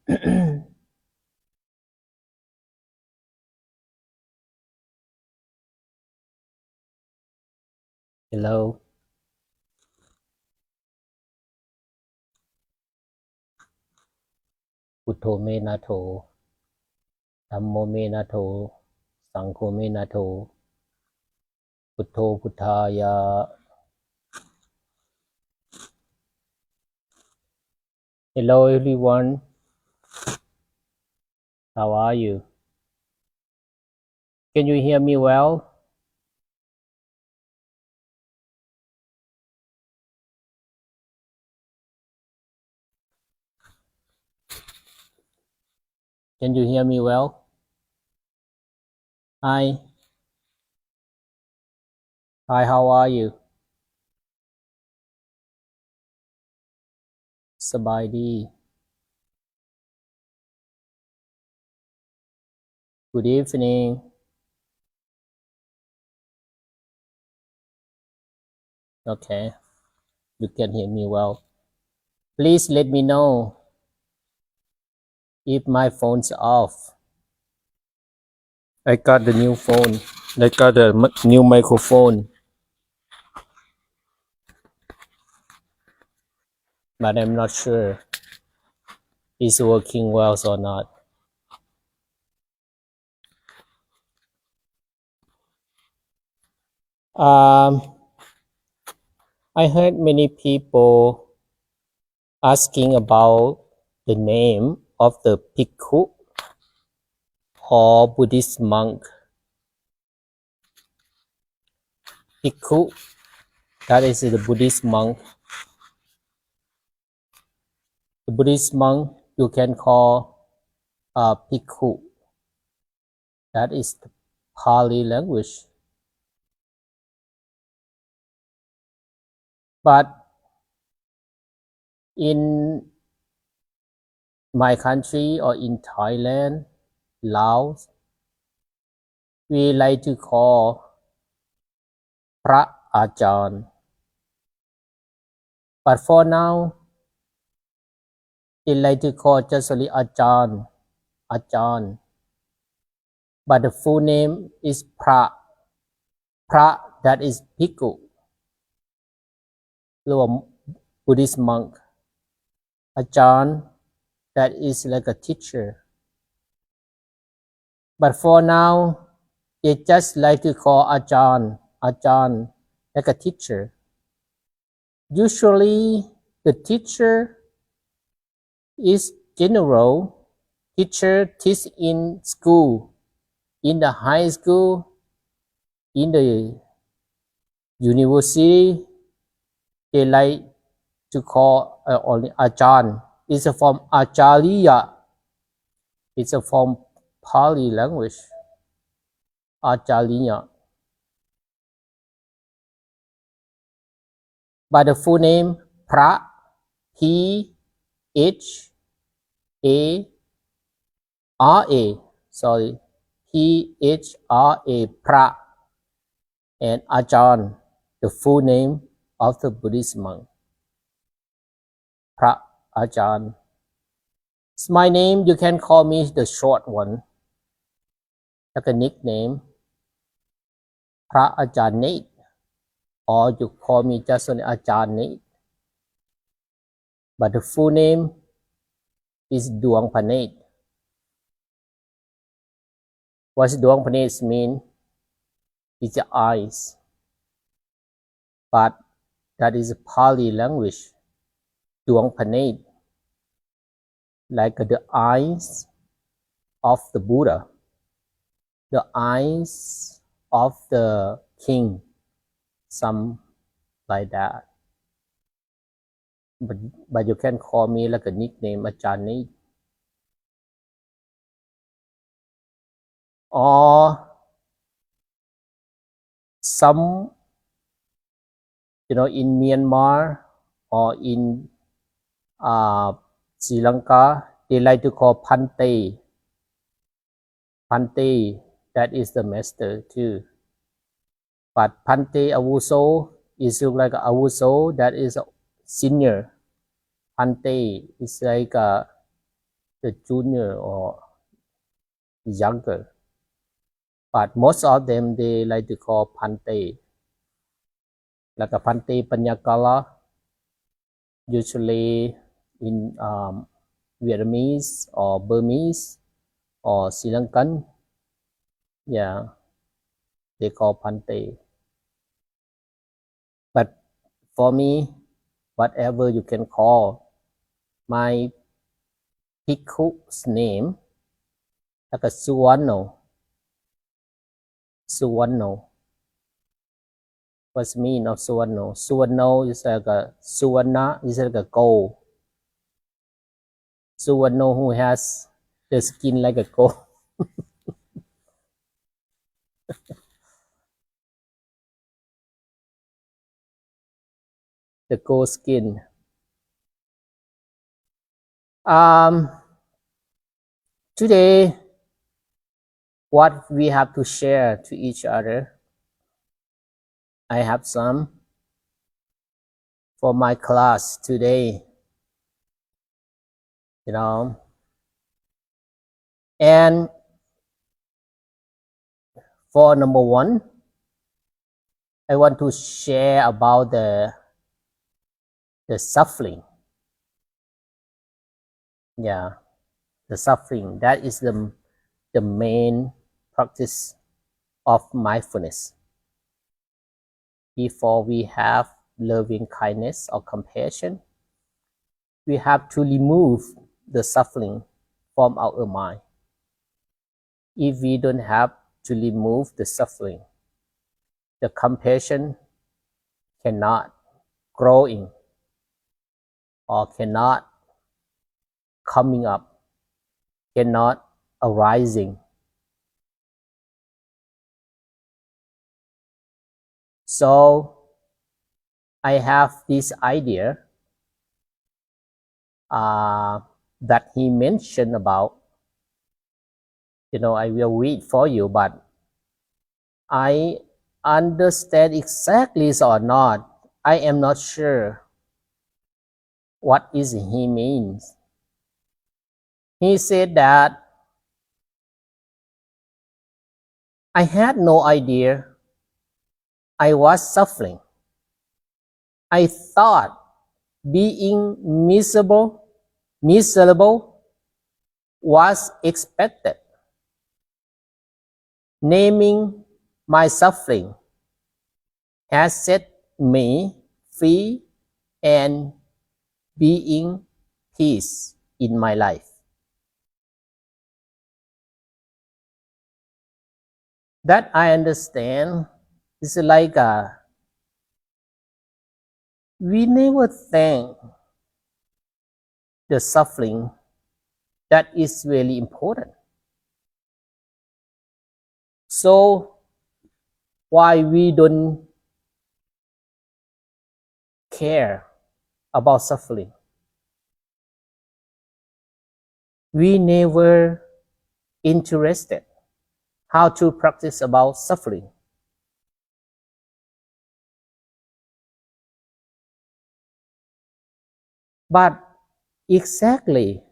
Hello. Putto me nato. Dhammo me nato. Sangho me nato. Putto puttaya. Hello everyone. How are you? Can you hear me well? Can you hear me well? Hi. Hi, how are you? สบายดี Good evening. Okay. You can hear me well. Please let me know if my phone's off. I got the new phone. I got a new microphone. But I'm not sure it's working well or not. I heard many people asking about the name of the bhikkhu or Buddhist monk. Bhikkhu, that is the Buddhist monk. The Buddhist monk you can call bhikkhu. That is the Pali language. But in my country or in Thailand, Laos, we like to call พระอาจารย์ But for now, they like to call just only อาจารย์ อาจารย์ But the full name is พระ พระ that is bhikkhu หรือว่า Buddhist monk อาจารย์ that is like a teacher. But for now, they just like to call อาจารย์ อาจารย์ like a teacher. Usually, the teacher is general teacher teach in school, in the high school, in the university. They like to call only อาจารย์ It's a form อาจาริยะ It's a form Pali language อาจาริยะ But the full name พระ P H A R A sorry P H R A พระ and อาจารย์ the full name of the Buddhist monk พระอาจารย์ It's my name you can call me the short one like a nickname พระอาจารย์ Nate or you call me just only อาจารย์ Nate but the full name is ดวงพเนตร What's ดวงพเนตร mean? It's the eyes but that is a Pali language ดวงพเนตร like the eyes of the Buddha the eyes of the king some like that but you can call me like a nickname อาจารย์ Nate or some in Myanmar or in Sri Lanka they like to call Pante that is the master too but Pante Avuso is look like Avuso that is a senior Pante is like the junior or younger. But most of them, they like to call Pante. Like a Pante Panyakala, usually in Vietnamese or Burmese or Sri Lankan. Yeah, they call Pante. But for me, whatever you can call, my Bhikkhu's name, like a Suwano. Suwano. What's the meaning of Suwano? Suwano is like a Suwana is like a gold. Suwano who has the skin like a gold. The gold skin. Today, what we have to share to each other, I have some for my class today, and for number one, I want to share about the suffering. Yeah, the suffering. That is the main practice of mindfulness. Before we have loving kindness or compassion, we have to remove the suffering from our mind. If we don't have to remove the suffering, the compassion cannot growing or cannot coming up, cannot arising. So I have this idea that he mentioned about, I will read for you, but I understand exactly or not. I am not sure what is he means. He said that I had no idea I was suffering. I thought being miserable was expected. Naming my suffering has set me free and being peace in my life. That I understand is like we never think the suffering that is really important. So why we don't care about suffering? We never interested how to practice about suffering. But exactly,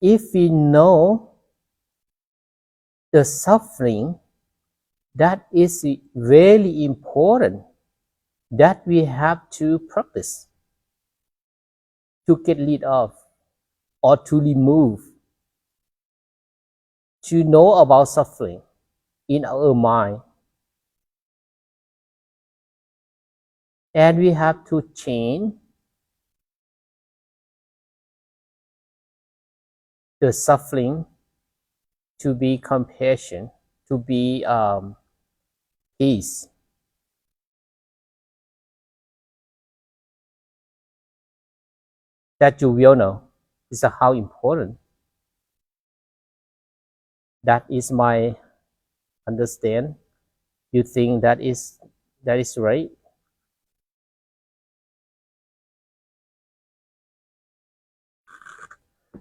if we know the suffering that is really important, that we have to practice to get rid of or to remove, to know about suffering in our mind. And we have to change the suffering to be compassion, to be peace. That you will know is how important. That is my understand. You think that is right?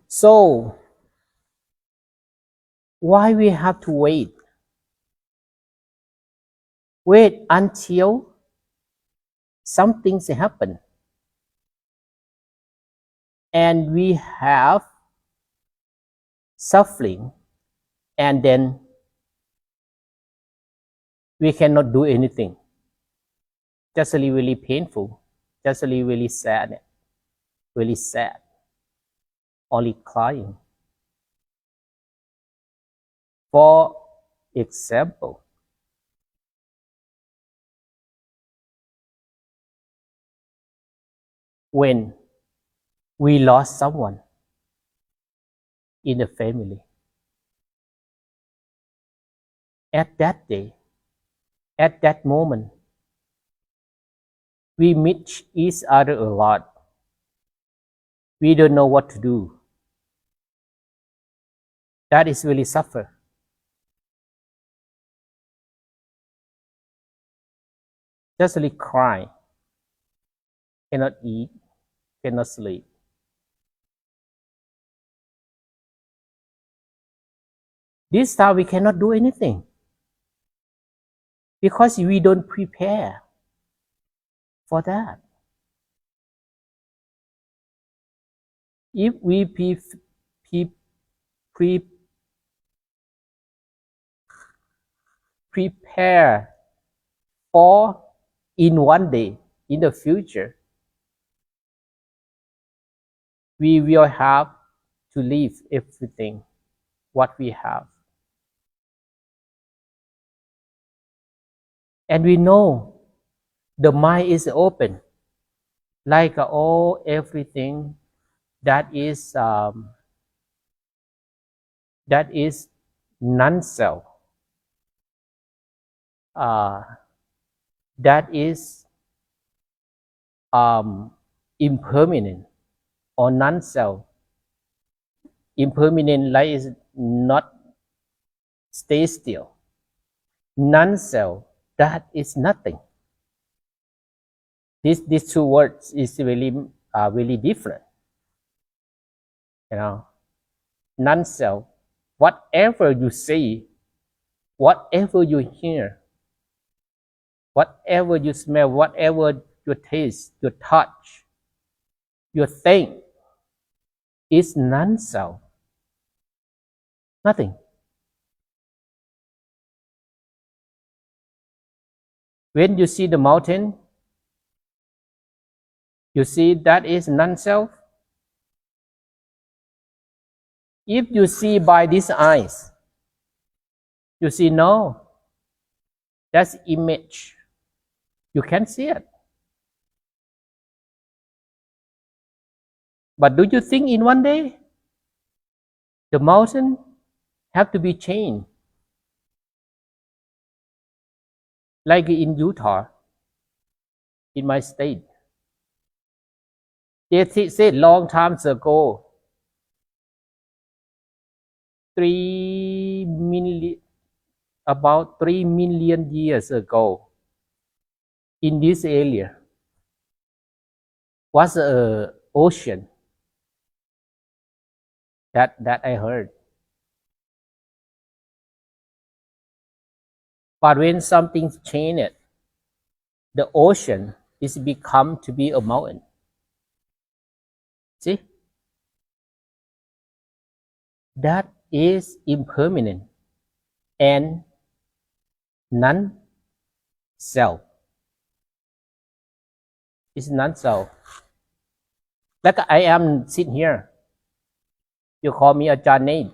So why we have to wait? Wait until something happen, and we have suffering, and then we cannot do anything. Just really, really painful, just really, really sad, only crying. For example, when we lost someone in the family, at that day, at that moment, we meet each other a lot. We don't know what to do. That is really suffer. Just really cry, cannot eat, cannot sleep. This time we cannot do anything because we don't prepare for that. If we prepare for in one day, in the future, we will have to leave everything what we have. And we know the mind is open, like all everything that is non-self, that is impermanent or non-self. Impermanent like is not stay still. Non-self, that is nothing. These two words is really different. You know, non-self. Whatever you see, whatever you hear, whatever you smell, whatever you taste, you touch, you think, is non-self. Nothing. When you see the mountain, you see that is non-self. If you see by these eyes, you see no, that's image. You can see it. But do you think in one day the mountain have to be changed? Like in Utah, in my state, they said long time ago, 3 million years ago, in this area was a ocean that I heard. But when something changed, the ocean is become to be a mountain. See? That is impermanent and non-self. It's non-self. Like I am sitting here. You call me a Ajahn.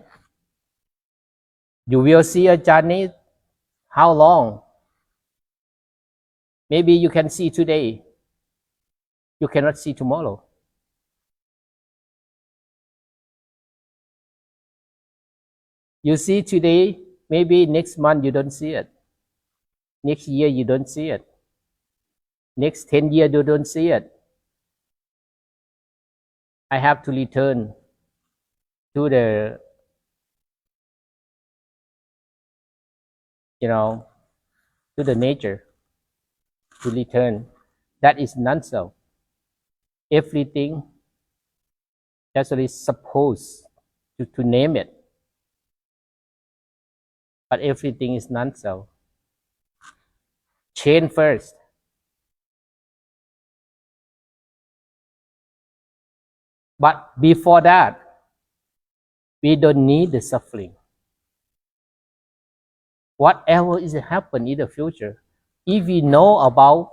You will see a Ajahn how long? Maybe you can see today. You cannot see tomorrow. You see today, maybe next month you don't see it. Next year you don't see it. Next 10 years you don't see it. I have to return to the, to the nature, to return. That is non-self. Everything that's really supposed to name it. But everything is non-self. Change first. But before that, we don't need the suffering. Whatever is happen in the future, if we know about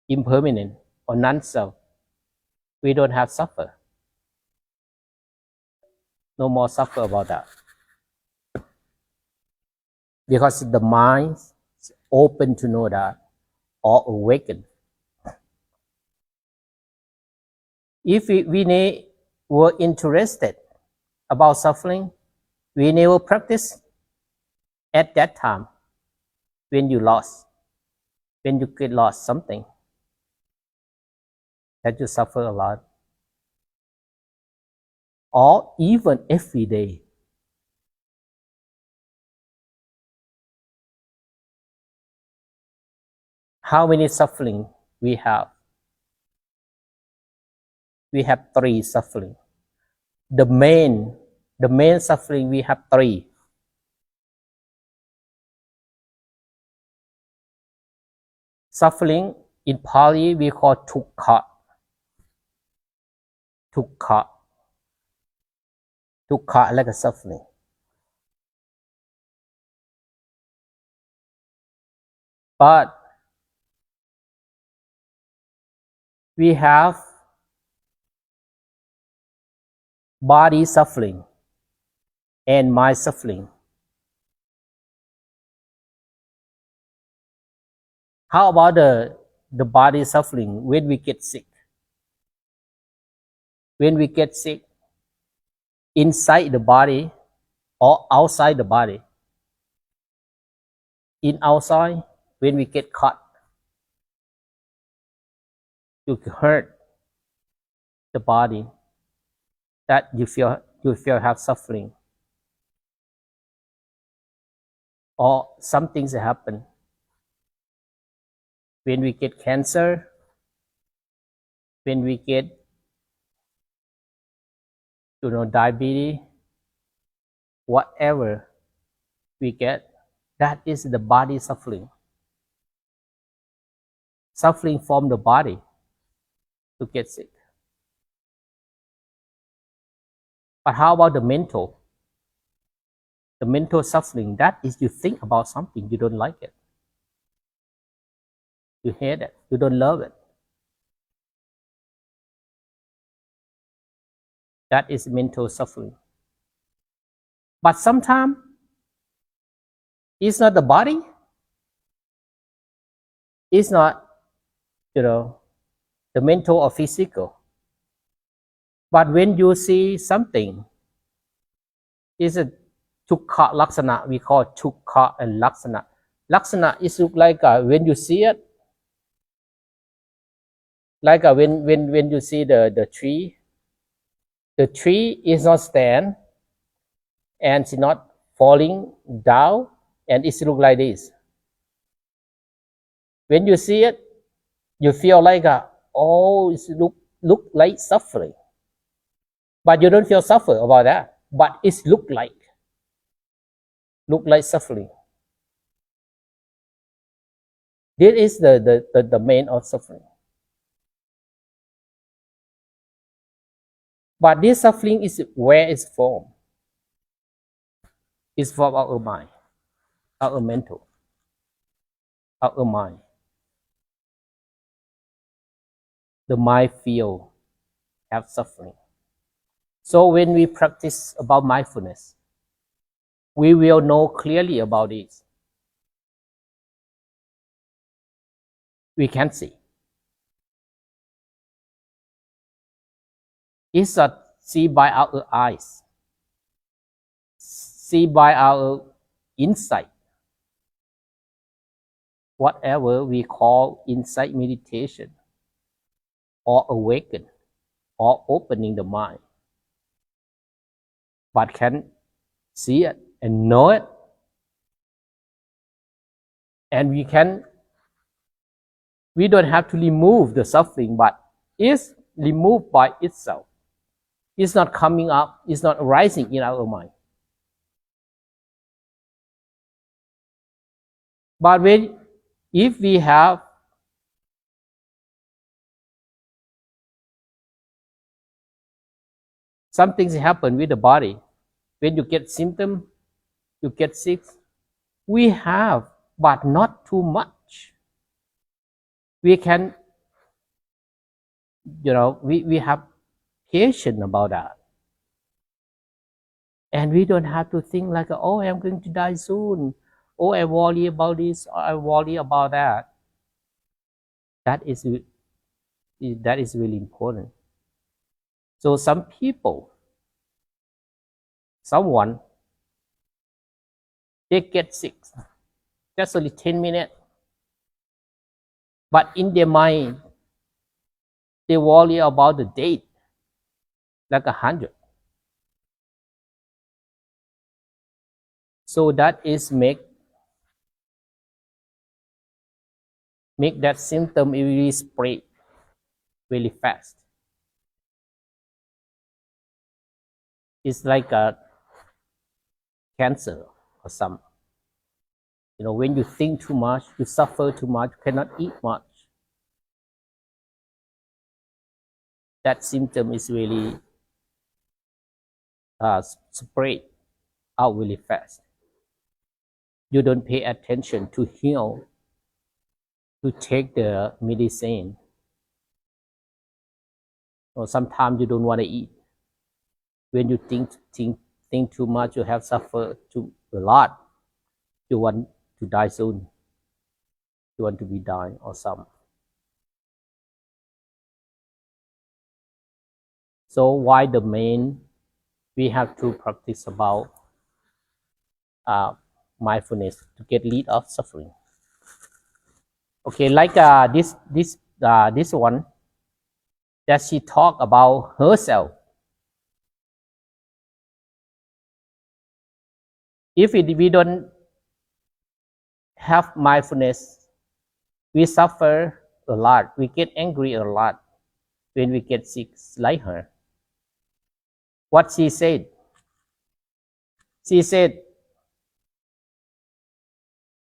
impermanent or non-self, we don't have suffer. No more suffer about that. Because the mind is open to know that or awaken. If we were interested about suffering, we never practice at that time when you get lost something, that you suffer a lot. Or even every day. How many suffering we have? We have 3 suffering. The main suffering we have 3. Suffering in Pali we call dukkha. Dukkha like a suffering. But we have body suffering and mind suffering. How about the body suffering when we get sick? When we get sick, inside the body or outside the body? In outside, when we get cut, you hurt the body, that you feel have suffering. Or some things happen. When we get cancer, when we get diabetes, whatever we get, that is the body suffering. Suffering from the body to get sick. But how about the mental? The mental suffering, that is you think about something, you don't like it. You hate it, you don't love it. That is mental suffering. But sometimes it's not the body, it's not the mental or physical. But when you see something, it's a dukkha laksana, we call dukkha and laksana. Laksana is look like when you see it, like when you see the tree is not stand and it's not falling down and it look like this. When you see it, you feel like oh, it look like suffering, but you don't feel suffer about that, but it look like suffering. This is the main of suffering. But this suffering is where it's from. It's from our mind, our mental, our mind. The mind feel have suffering. So when we practice about mindfulness, we will know clearly about it. We can see. It's a see by our eyes, see by our insight. Whatever we call insight meditation, or awaken, or opening the mind, but can see it and know it, and we don't have to remove the suffering, but it's removed by itself. It's not coming up, it's not arising in our mind. But if we have Some things happen with the body. When you get symptom, you get sick. We have, but not too much. We can, we have patience about that. And we don't have to think like, oh, I'm going to die soon. Oh, I worry about this, or I worry about that. That is really important. So some people, someone, they get sick. Just only 10 minutes. But in their mind, they worry about the date, like 100. So that is make that symptom really spread really fast. It's like a cancer or some. When you think too much, you suffer too much, cannot eat much. That symptom is really spread out really fast. You don't pay attention to heal, to take the medicine. Or sometimes you don't want to eat. When you think too much, you have suffered a lot. You want to die soon. You want to be dying or some. So why the main we have to practice about mindfulness to get rid of suffering. Okay, like this one that she talked about herself. If we don't have mindfulness, we suffer a lot. We get angry a lot when we get sick, like her. What she said? She said,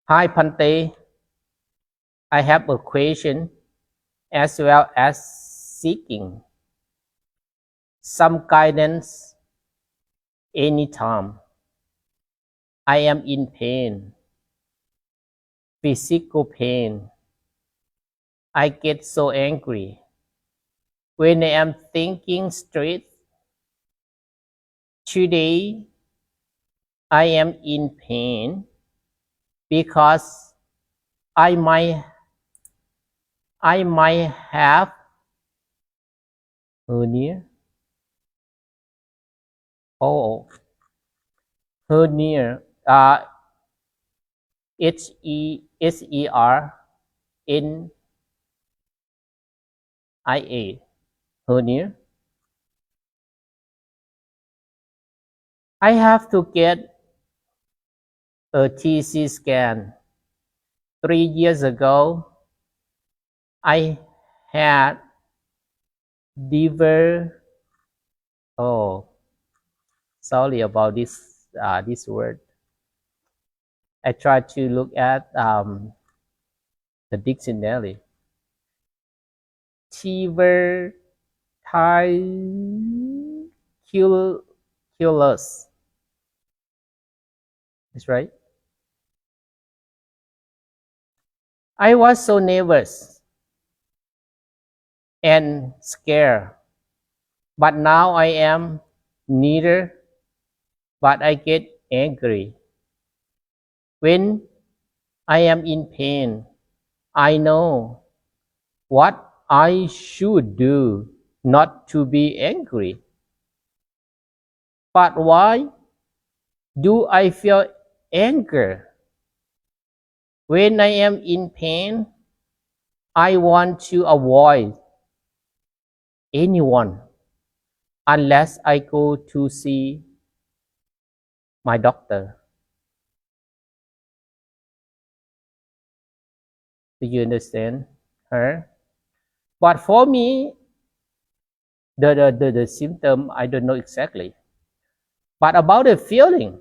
"Hi Pante, I have a question as well as seeking some guidance anytime. I am in pain, physical pain. I get so angry when I am thinking straight. Today, I am in pain because I might have hernia. Oh, hernia. HERNIA. Hernia. I have to get a TC scan. 3 years ago, I had liver. Oh, sorry about this word. I tried to look at the dictionary. Diverticulous. That's right. I was so nervous and scared, but now I am neither, but I get angry. When I am in pain, I know what I should do not to be angry. But why do I feel anger? When I am in pain, I want to avoid anyone unless I go to see my doctor. Do you understand her? But for me, the symptom, I don't know exactly. But about the feeling,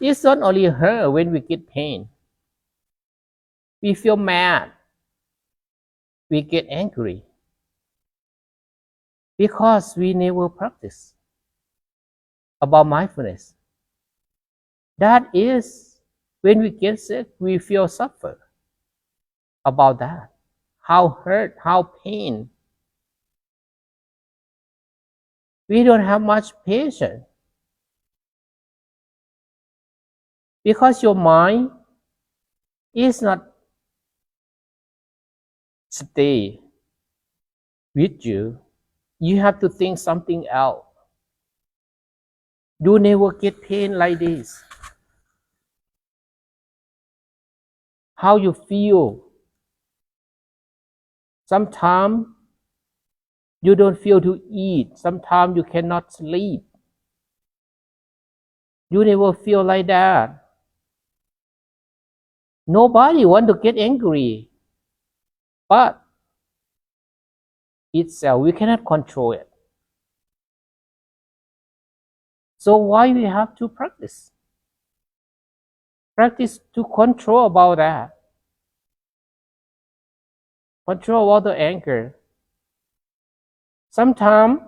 it's not only her when we get pain. We feel mad. We get angry. Because we never practice about mindfulness. That is, when we get sick, we feel suffer about that. How hurt, how pain. We don't have much patience because your mind is not stay with you. You have to think something else. You never get pain like this. How you feel. Sometimes you don't feel to eat. Sometimes you cannot sleep. You never feel like that. Nobody want to get angry, but itself we cannot control it. So why we have to practice? Practice to control about that. Control about the anger. Sometimes,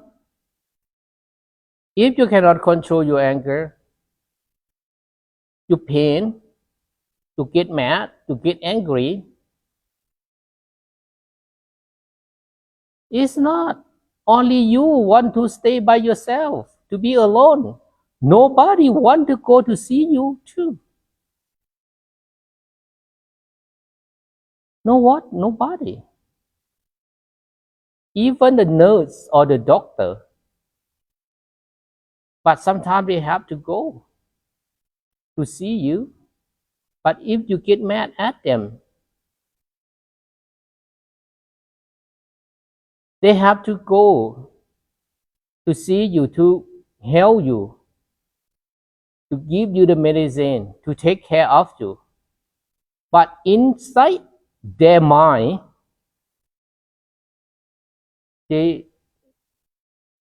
if you cannot control your anger, your pain, to get mad, to get angry, it's not only you want to stay by yourself, to be alone. Nobody want to go to see you too. No what? Nobody. Even the nurse or the doctor. But sometimes they have to go to see you. But if you get mad at them, they have to go to see you, to help you, to give you the medicine, to take care of you. But inside their mind, they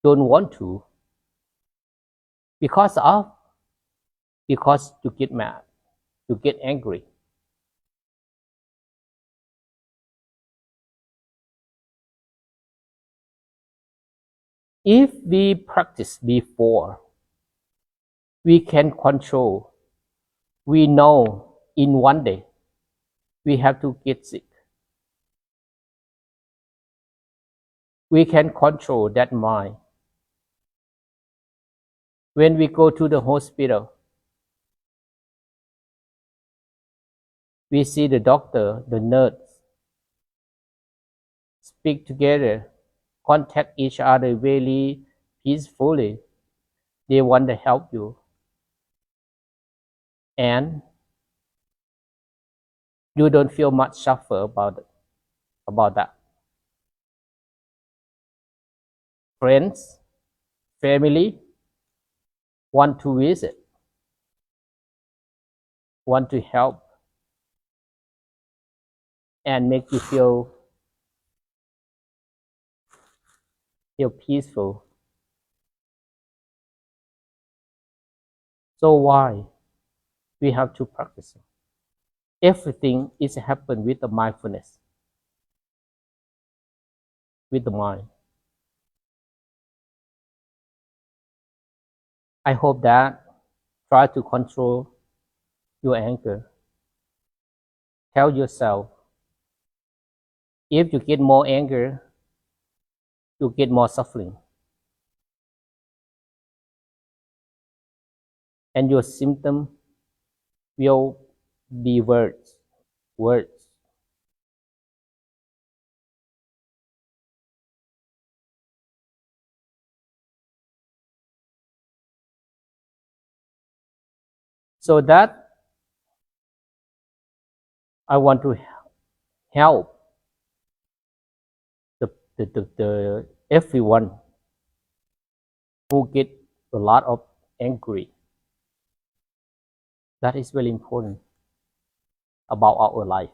don't want to because to get mad, to get angry. If we practice before, we can control. We know in one day we have to get sick. We can control that mind. When we go to the hospital, we see the doctor, the nurse, speak together, contact each other very peacefully. They want to help you. And you don't feel much suffer about that. Friends, family want to visit, want to help, and make you feel peaceful. So why we have to practice? Everything is happen with the mindfulness, with the mind. I hope that try to control your anger. Tell yourself, if you get more anger, you get more suffering. And your symptom will be worse. So that I want to help the everyone who get a lot of angry. That is very important about our life.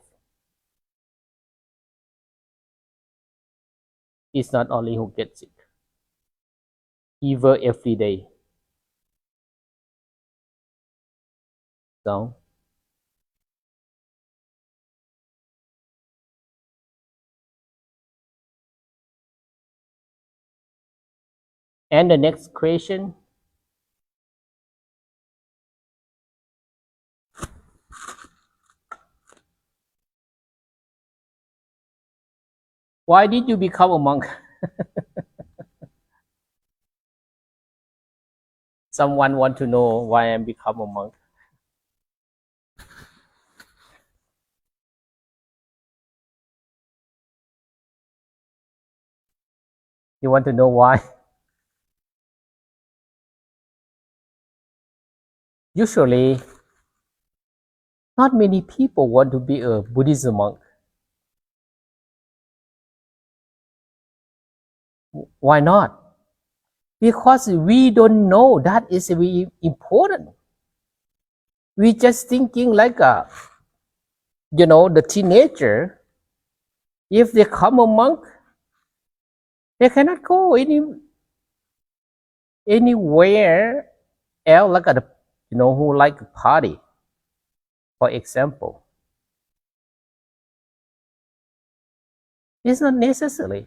It's not only who gets sick, fever every day. So And the next question, why did you become a monk? Someone want to know why I become a monk. You want to know why? Usually, not many people want to be a Buddhist monk. Why not? Because we don't know that is very important. We just thinking like the teenager. If they become a monk, they cannot go anywhere else like who like a party, for example. It's not necessary.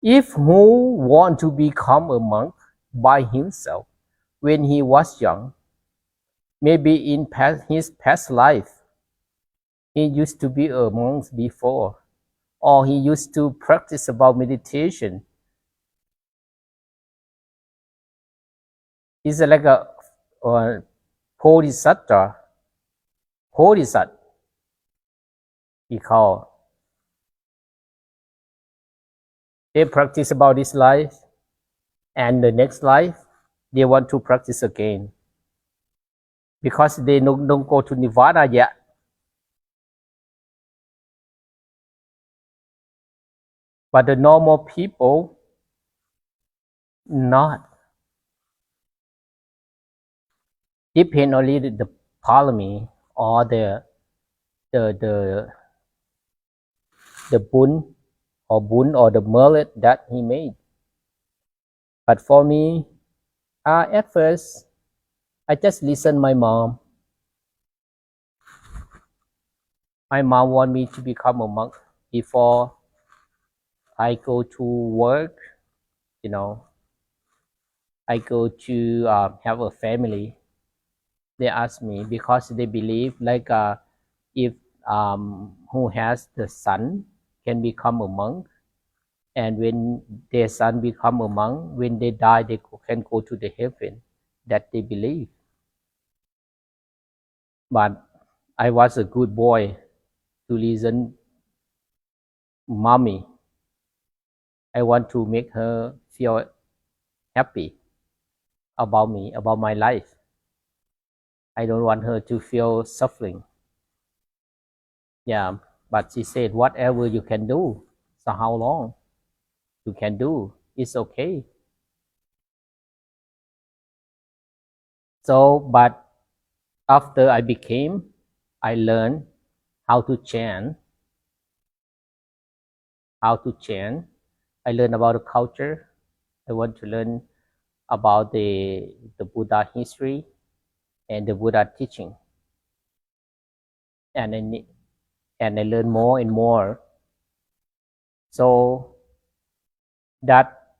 If who want to become a monk by himself when he was young, maybe in his past life, he used to be a monk before, or he used to practice about meditation. It's like a bodhisattva, bodhisattva, he called. They practice about this life, and the next life, they want to practice again. Because they don't go to Nirvana yet. But the normal people, not. Depend only the parliament or the the the bun or the mullet that he made. But for me, at first, I just listened my mom. My mom want me to become a monk before I go to work. You know, I go to have a family. They ask me because they believe like if who has the son can become a monk, and when their son become a monk, when they die, they can go to the heaven. That they believe. But I was a good boy to listen mommy. I want to make her feel happy about me, about my life. I don't want her to feel suffering. Yeah, but she said, whatever you can do. So how long you can do, it's okay. So, but after I learned how to chant, how to chant. I learned about the culture. I want to learn about the Buddha history and the Buddha teaching. And I learn more and more. So that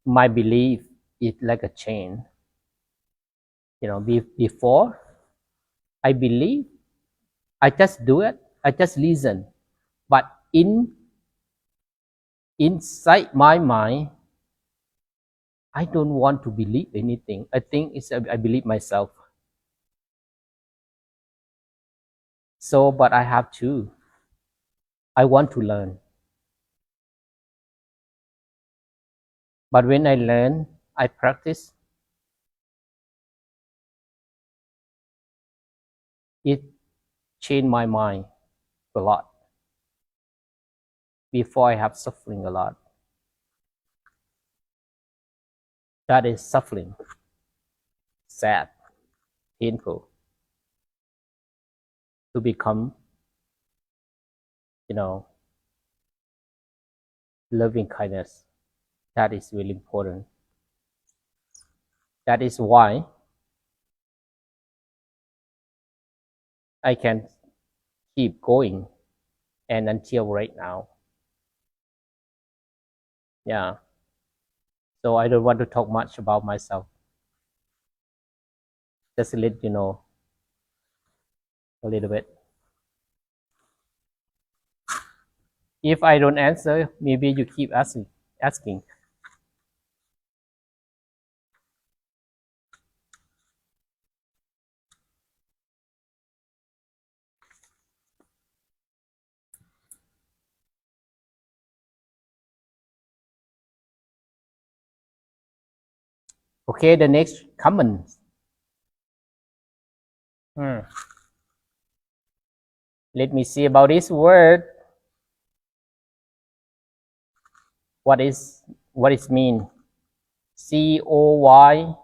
my belief is like a chain. Before I believe, I just do it. I just listen. But inside my mind, I don't want to believe anything. I think I believe myself. So, but I have to. I want to learn. But when I learn, I practice, it changed my mind a lot. Before I have suffering a lot. That is suffering, sad, painful. To become, loving kindness. That is really important. That is why I can keep going and until right now. Yeah. So I don't want to talk much about myself. Just to let you know a little bit. If I don't answer, maybe you keep asking. Okay, the next comment. Let me see about this word. What is mean? COYOTE.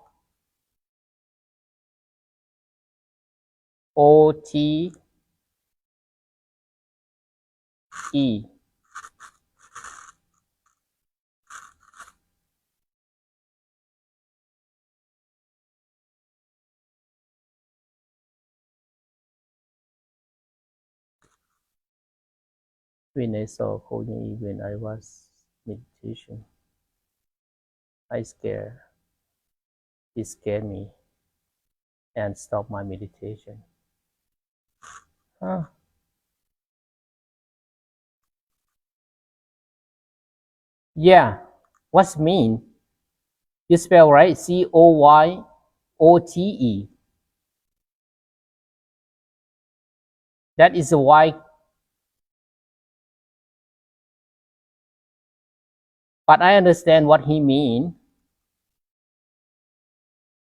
When I saw Kony when I was meditation, I scared. It scared me and stopped my meditation. Huh. Yeah. What's mean? You spell right? COYOTE. That is why. But I understand what he mean.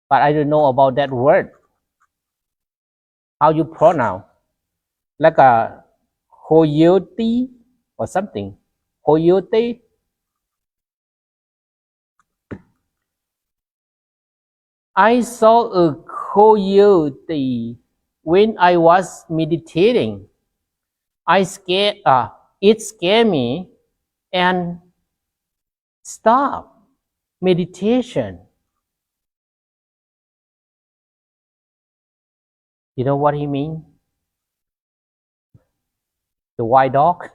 But I don't know about that word. How you pronounce? Like a coyote or something. Coyote. I saw a coyote when I was meditating. It scared me and stop meditation. You know what he mean? The white dog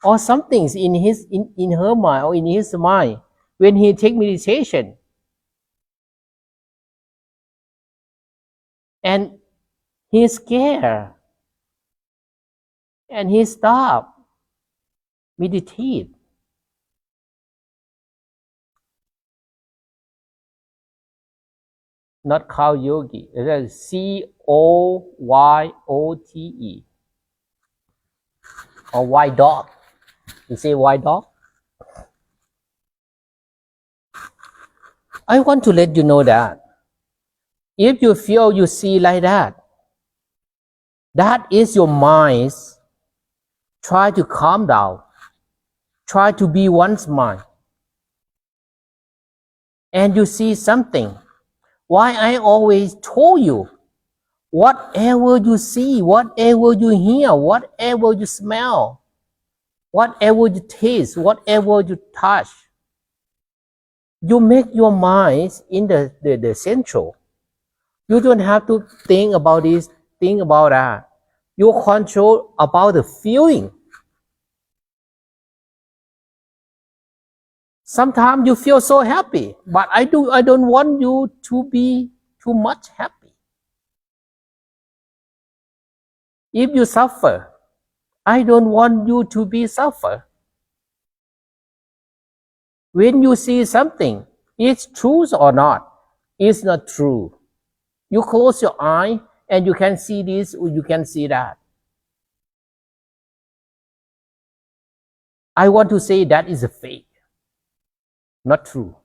or something in her mind or in his mind when he take meditation and he's scared and he stop meditate. Not cow yogi. It is COYOTE or white dog. You say white dog? I want to let you know that if you feel you see like that, that is your mind try to calm down, try to be one's mind, and you see something. Why I always told you, whatever you see, whatever you hear, whatever you smell, whatever you taste, whatever you touch, you make your mind in the central. You don't have to think about this, think about that. You control about the feeling. Sometimes you feel so happy, but I don't want you to be too much happy. If you suffer, I don't want you to be suffer. When you see something, it's true or not, it's not true. You close your eye and you can see this or you can see that. I want to say that is a fake, not true.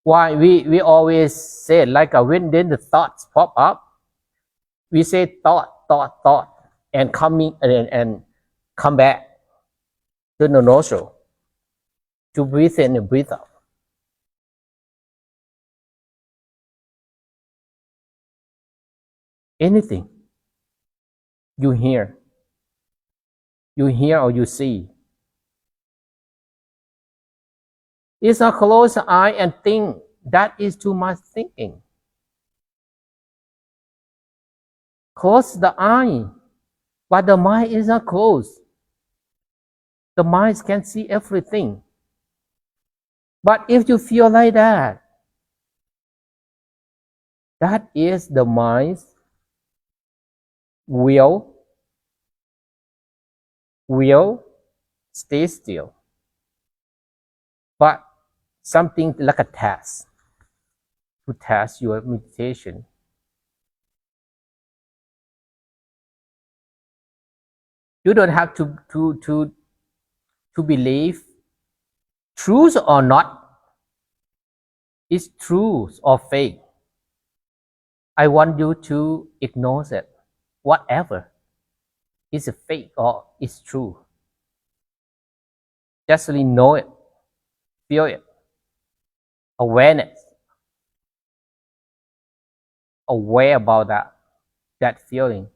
Why we always say like when then the thoughts pop up, we say thought, and coming and come back to the nostril to breathe in and breathe out. Anything you hear or you see, it's not close eye and think that is too much thinking. close the eye, but the mind is not closed. The mind can see everything. But if you feel like that, that is the mind's will stay still. But something like a test to test your meditation. You don't have to believe truth or not. It's truth or fake. I want you to ignore it. Whatever is fake or is true. Just really know it, feel it. Awareness. Aware about that feeling.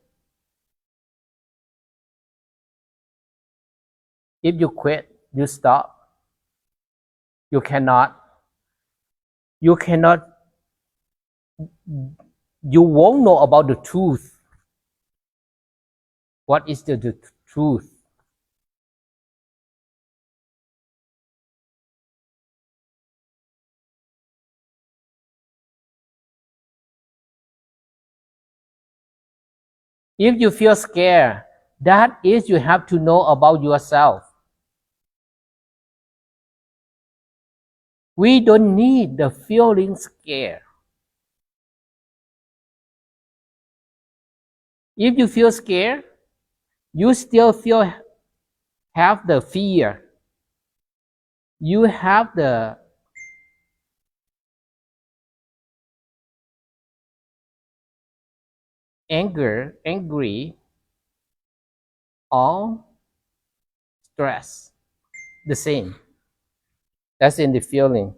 If you quit, you stop. You cannot, you won't know about the truth. What is the truth? If you feel scared, that is you have to know about yourself. We don't need the feeling scared. If you feel scared, you still have the fear. You have the angry, or stress. The same. That's in the feeling.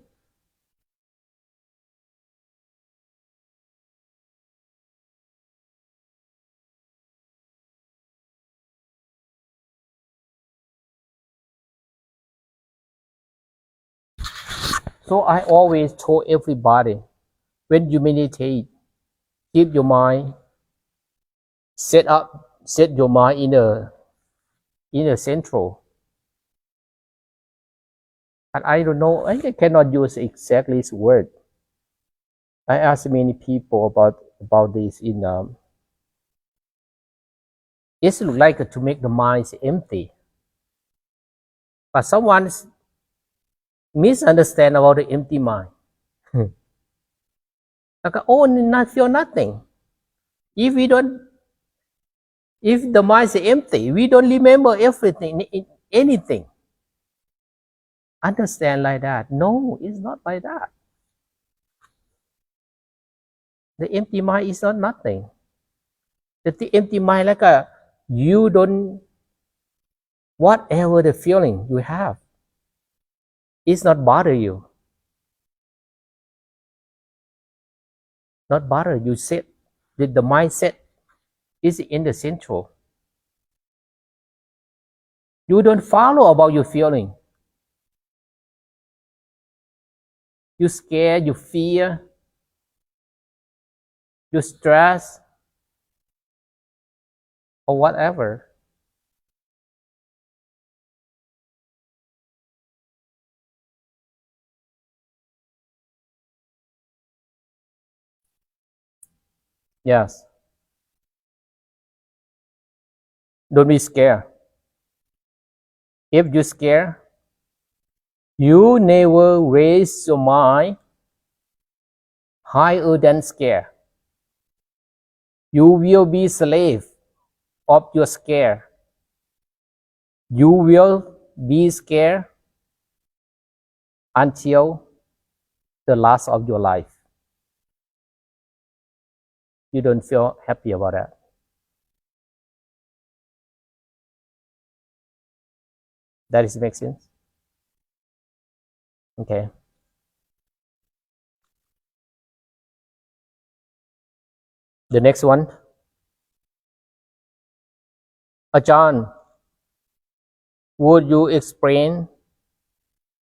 So I always told everybody, when you meditate, keep your mind, set your mind in a central. And I don't know, I cannot use exactly this word. I asked many people about this it's like to make the mind empty. But someone misunderstand about the empty mind. Like, oh, not feel nothing. If we don't, if the mind is empty, we don't remember anything. Understand like that? No, it's not like that. The empty mind is not nothing. The empty mind like you don't, whatever the feeling you have, it's not bother you. Not bother you. Sit. The mindset is in the central. You don't follow about your feeling. You scared, you fear, you stress, or whatever. Yes. Don't be scared. If you're scared, you never raise your mind higher than scare. You will be slave of your scare. You will be scared until the last of your life. You don't feel happy about that. That is make sense? Okay. The next one. Ajahn, would you explain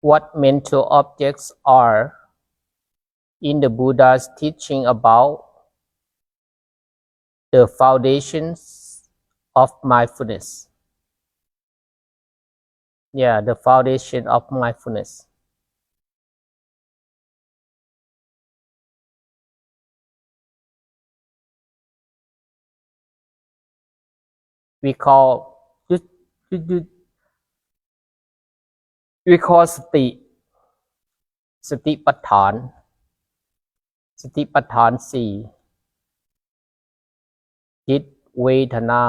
what mental objects are in the Buddha's teaching about the foundations of mindfulness. Yeah, the foundation of mindfulness. We call we call สติปัฏฐานสี่จิตเวทนา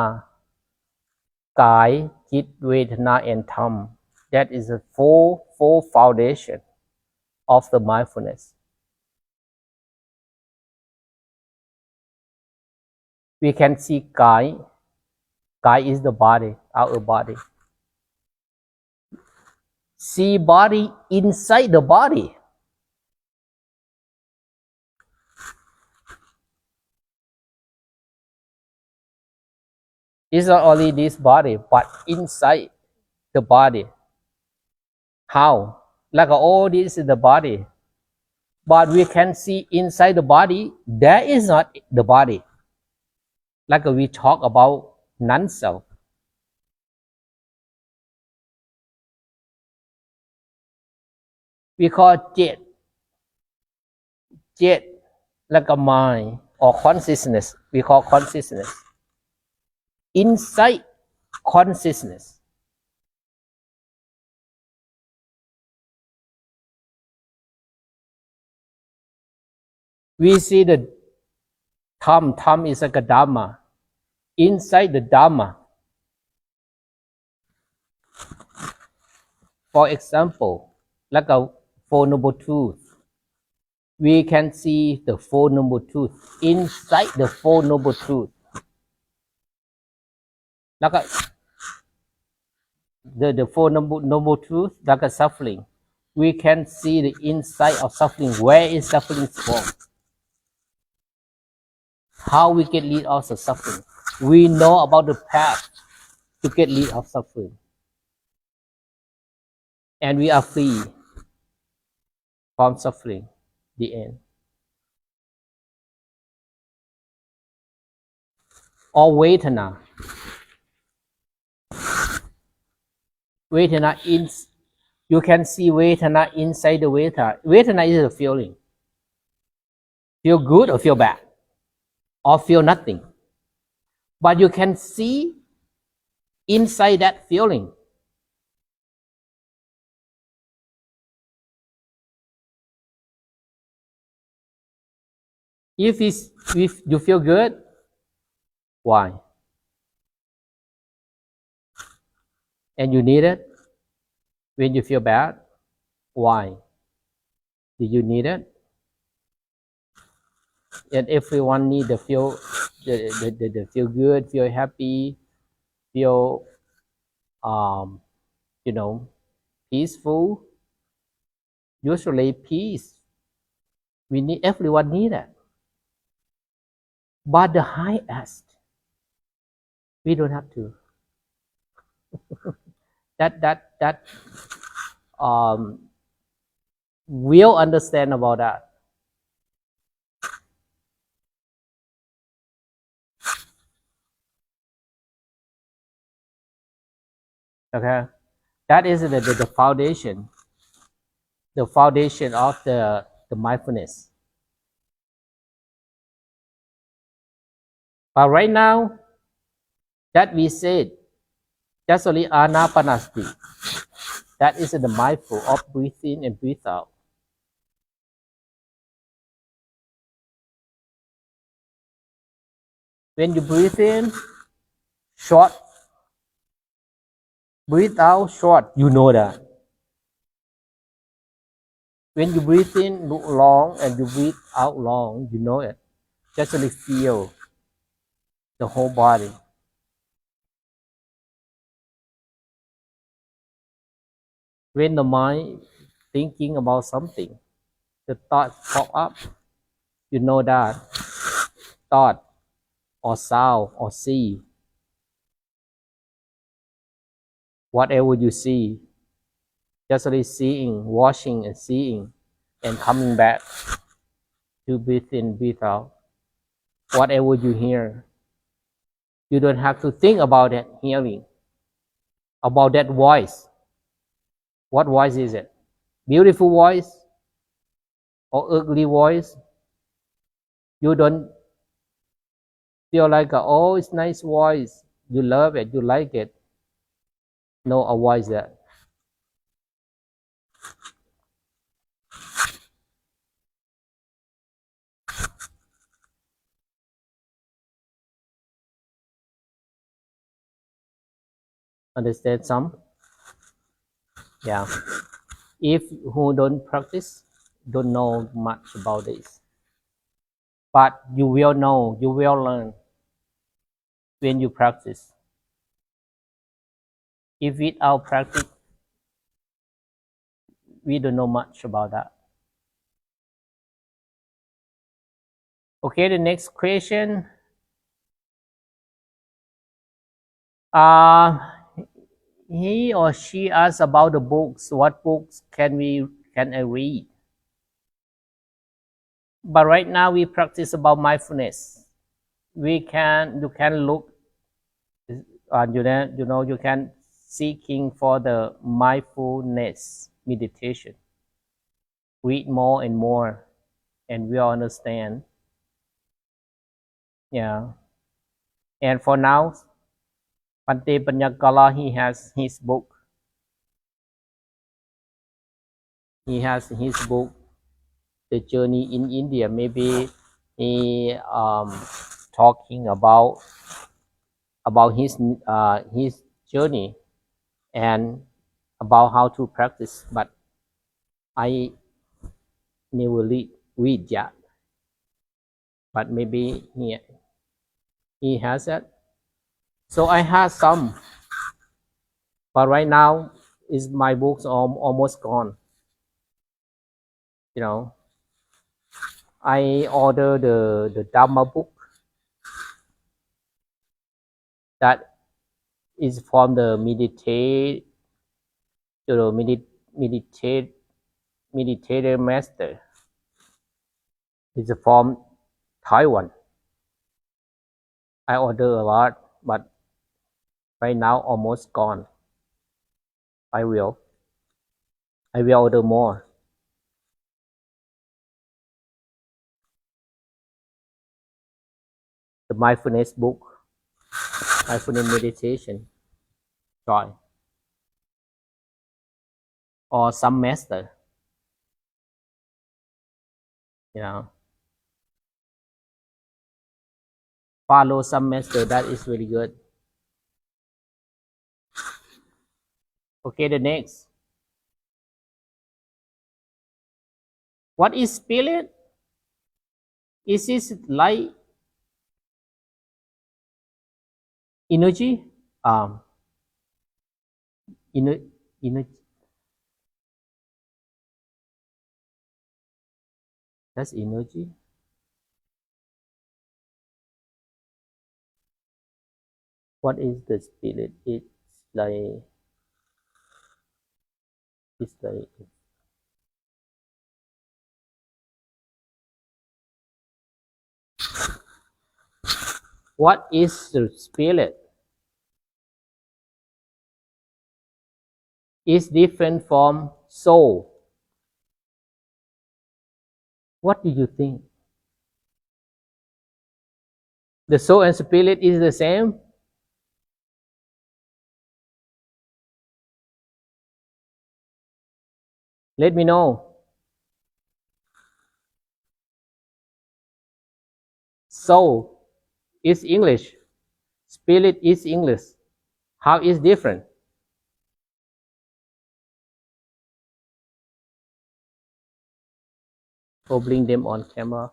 กายจิตเวทนา and ธรรม that is the four foundation of the mindfulness. We can see Kai is the body, our body. See body inside the body. It's not only this body, but inside the body. How? Like all this is the body. But we can see inside the body, there is not the body. Like we talk about non-self. We call jet, like a mind or consciousness. We call consciousness. Inside consciousness. We see the Tham is like a Dharma. Inside the Dharma. For example, like a Four Noble Truths. We can see the Four Noble Truths inside the Four Noble Truths. Like the Four Noble Truths, like a suffering. We can see the inside of suffering. Where is suffering from? How we get rid of the suffering. We know about the path to get rid of suffering. And we are free from suffering. The end. Or Vedana. Vedana is, you can see Vedana inside the Vedana. Vedana is a feeling. Feel good or feel bad. Or feel nothing. But you can see inside that feeling. If you feel good, why? And you need it. When you feel bad, why? Do you need it? And everyone need to feel the feel good, feel happy, feel peaceful. Usually peace. Everyone need that. But the highest, we don't have to. that we'll understand about that. Okay, that is the foundation. The foundation of the mindfulness. But right now, that we said, just only anapanasati. That is the mindful of breathe in and breathe out. When you breathe in, short. Breathe out, short. You know that. When you breathe in long and you breathe out long, you know it. Just only feel the whole body. When the mind thinking about something, the thoughts pop up, you know that thought or sound or see, whatever you see, just only seeing, watching and seeing and coming back to breathe in, breathe out. Whatever you hear, You don't have to think about that hearing, about that voice. What voice is it? Beautiful voice or ugly voice? You don't feel like, oh, it's nice voice. You love it, you like it. No, avoid that. Understand some? Yeah. If who don't practice, don't know much about this. But you will know, you will learn when you practice. If without practice, we don't know much about that. Okay, the next question. Uh, he or she asks about the books. What books can I read? But right now we practice about mindfulness. You can look, you can seeking for the mindfulness meditation. Read more and more, and we'll understand. Yeah. And for now, Pante Panyakala, he has his book. He has his book, The Journey in India. Maybe he talking about his journey and about how to practice. But I never read yet. But maybe he has it. So I have some, but right now is my books almost gone. You know, I order the Dhamma book that is from the meditate meditator master. It's from Taiwan. I order a lot, but right now almost gone. I will order more. The mindfulness book, mindfulness meditation, try, or some master. You know, follow some master. That is really good. Okay, the next. What is spirit? Is it like energy? Um, ener- energy. That's energy. What is the spirit? Like it's like what is the spirit? Is different from soul. What do you think? The soul and spirit is the same? Let me know. Soul is English. Spirit is English. How is different? Or bring them on camera.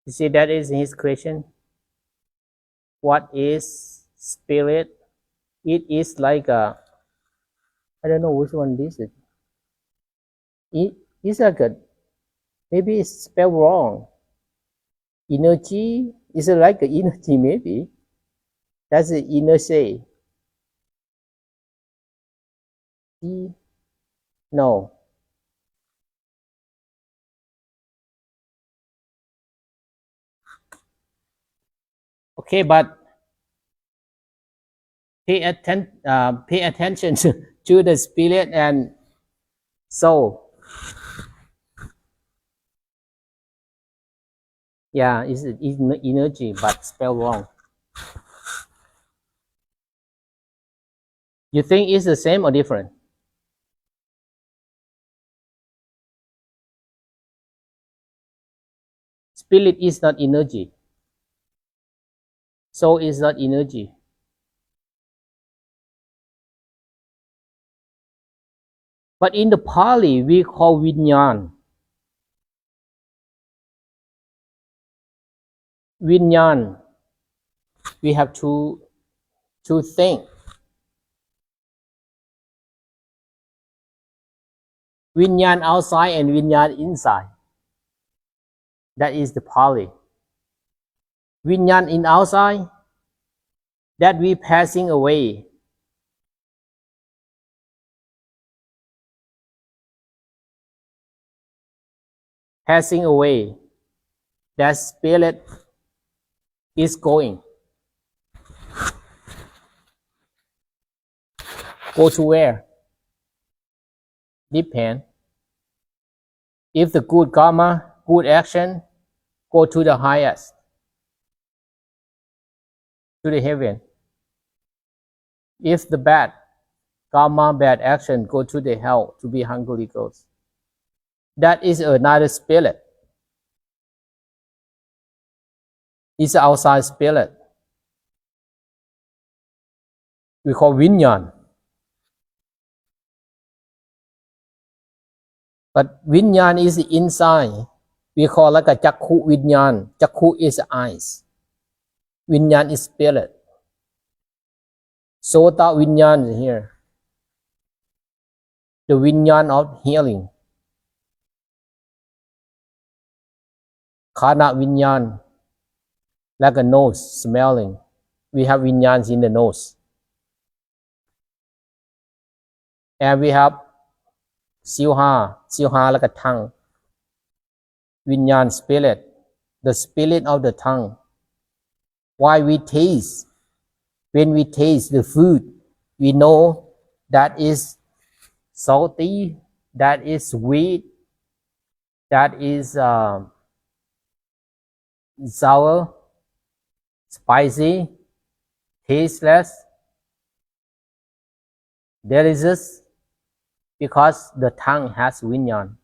You see, that is his question. What is spirit. It is like a, I don't know which one this is. It's like a, maybe it's spelled wrong. Energy is like an energy maybe. That's the energy. No. Okay, but pay attention to the spirit and soul. Yeah, it's energy, but spelled wrong. You think it's the same or different? Spirit is not energy. Soul is not energy. But in the Pali, we call vinyan. Vinyan. We have two things. Vinyan outside and vinyan inside. That is the Pali. Vinyan in outside, that we passing away. Passing away. That spirit is going. Go to where? Depend. If the good karma, good action, go to the highest, to the heaven. If the bad karma, bad action, go to the hell, to be hungry ghosts. That is another spirit. It's outside spirit. We call vinyan. But vinyan is inside. We call like a jakku vinyan. Jakku is eyes. Vinyan is spirit. Sota vinyan is here. The vinyan of healing. Khana vinyan, like a nose, smelling. We have vinyans in the nose. And we have silha like a tongue. Vinyan spirit, the spirit of the tongue. Why we taste? When we taste the food, we know that is salty, that is sweet, that is sour, spicy, tasteless, delicious, because the tongue has vinyan.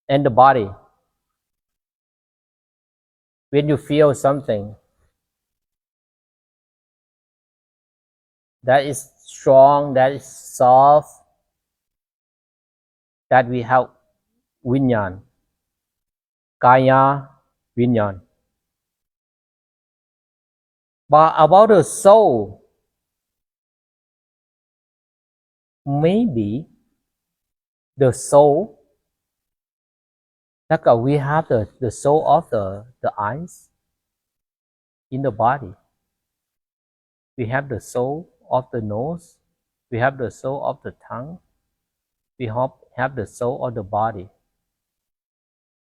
And the body, when you feel something that is strong, that is soft, that we have vinyan, kaya vinyan. But about the soul, maybe the soul, like we have the soul of the eyes in the body. We have the soul of the nose. We have the soul of the tongue. We have the soul of the body.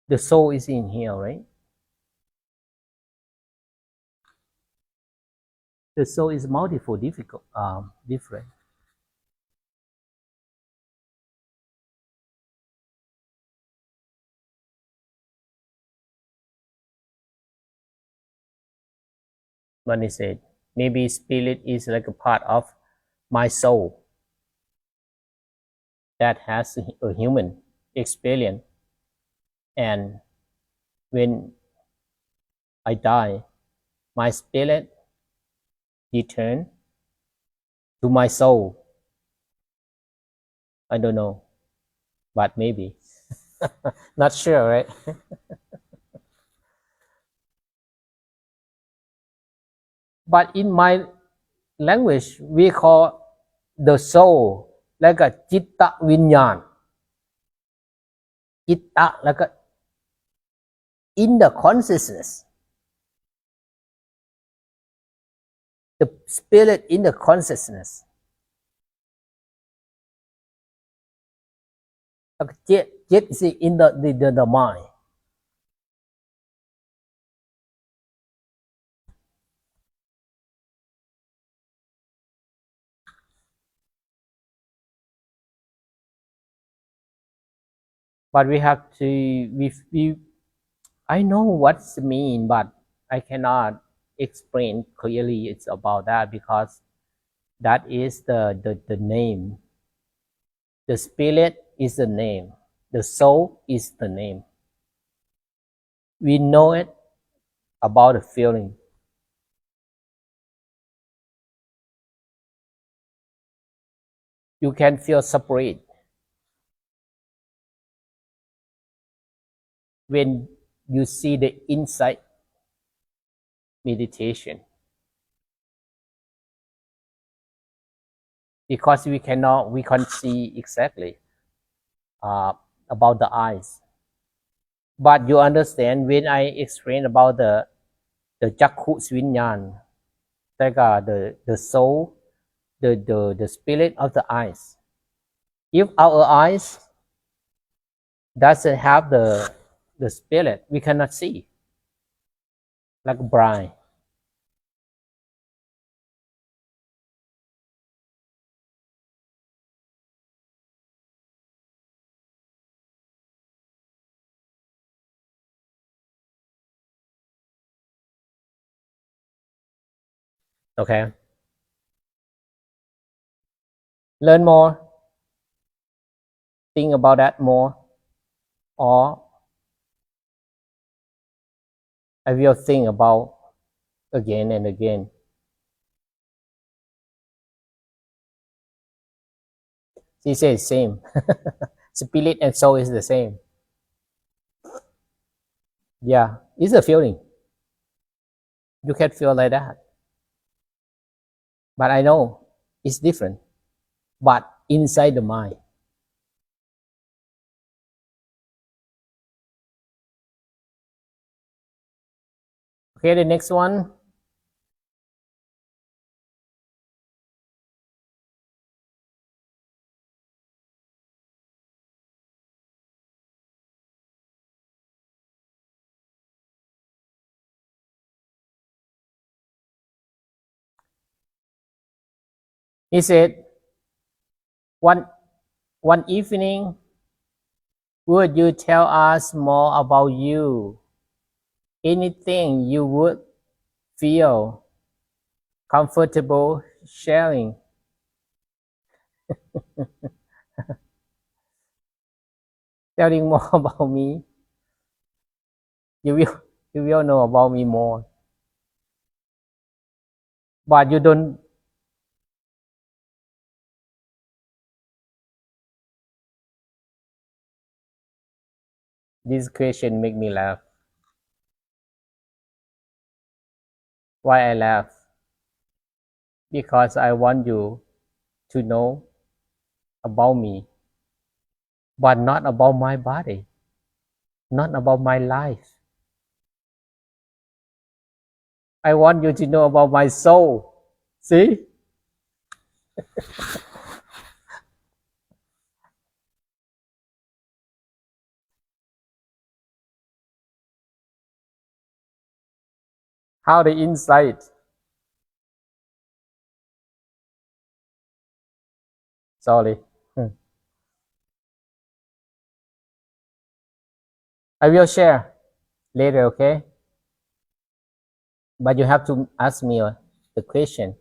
The soul is in here, right? The soul is multiple, different. Mani said, maybe spirit is like a part of my soul that has a human experience. And when I die, my spirit return to my soul. I don't know, but maybe. Not sure, right? But in my language, we call the soul like a chitta vinyan. Chitta like a in the consciousness. The spirit in the consciousness. Like jet is in the mind. But we have to we I know what's mean, but I cannot explain clearly it's about that because that is the name. The spirit is the name. The soul is the name. We know it about the feeling. You can feel separate when you see the insight meditation because we can't see exactly about the eyes. But you understand when I explain about the Jakkhus Vinyan, like the soul, the spirit of the eyes. If our eyes doesn't have the spirit, we cannot see, like blind. Okay, learn more, think about that more, or I will think about again and again. She says same. Spirit and soul is the same. Yeah, it's a feeling. You can feel like that. But I know it's different. But inside the mind. Okay, the next one. He said, one evening, would you tell us more about you? Anything you would feel comfortable sharing? Telling more about me, you will know about me more. But you don't. This question make me laugh. Why I laugh? Because I want you to know about me, but not about my body, not about my life. I want you to know about my soul. See? How the insight. Sorry. I will share later, okay? But you have to ask me the question.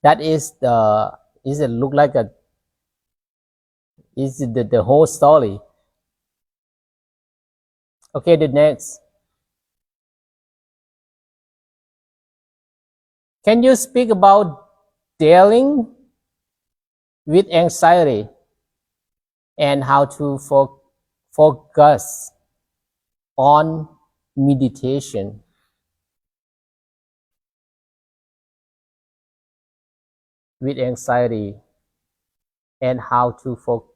That is the is it look like a is it the whole story? Okay, the next. Can you speak about dealing with anxiety and how to focus on meditation? with anxiety and how to focus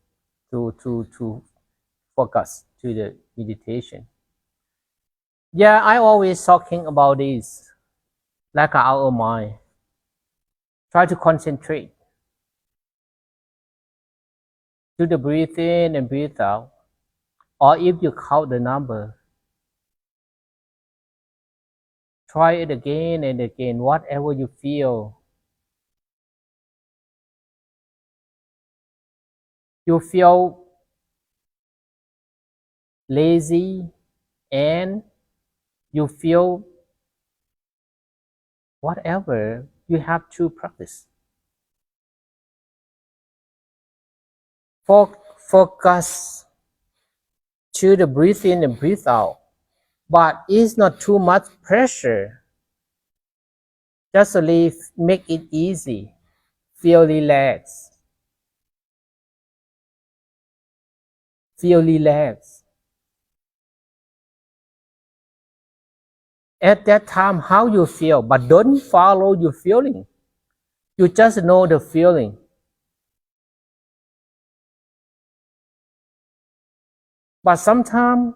to the meditation. Yeah, I always talking about this, like our mind. Try to concentrate to the breathe in and breathe out, or if you count the number, try it again and again, whatever you feel. You feel lazy and you feel whatever, you have to practice. Focus to the breathe in and breathe out, but it's not too much pressure. Just make it easy. Feel relaxed. Feel relaxed. At that time, how you feel, but don't follow your feeling. You just know the feeling. But sometimes,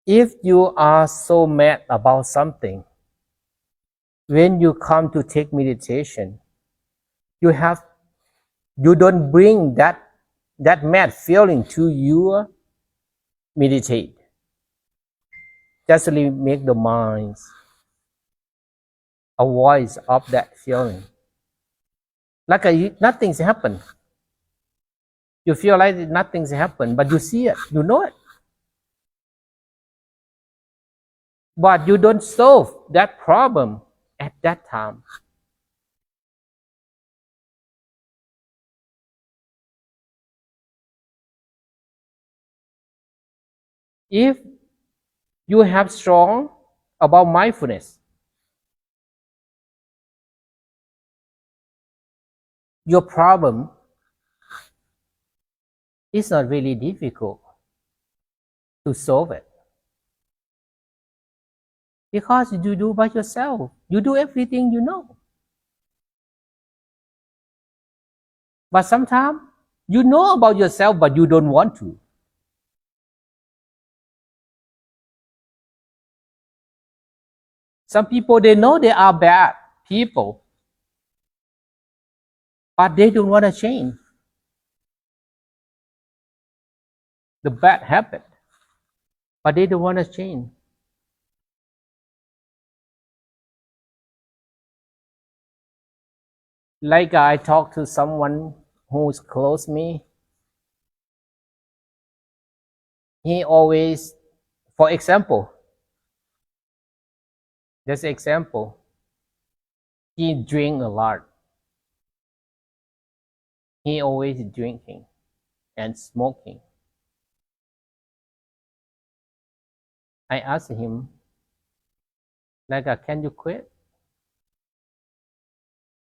if you are so mad about something, when you come to take meditation, you have you don't bring that mad feeling to your meditate. Just make the mind avoid of that feeling. Like nothing's happened. You feel like nothing's happened, but you see it, you know it. But you don't solve that problem at that time. If you have strong about mindfulness, your problem is not really difficult to solve it. Because you do by yourself. You do everything you know. But sometimes you know about yourself, but you don't want to. Some people, they know they are bad people, but they don't want to change the bad habit, but they don't want to change. Like I talked to someone who's close to me, he always, for example, this example, he drink a lot. He always drinking and smoking. I asked him, like, can you quit?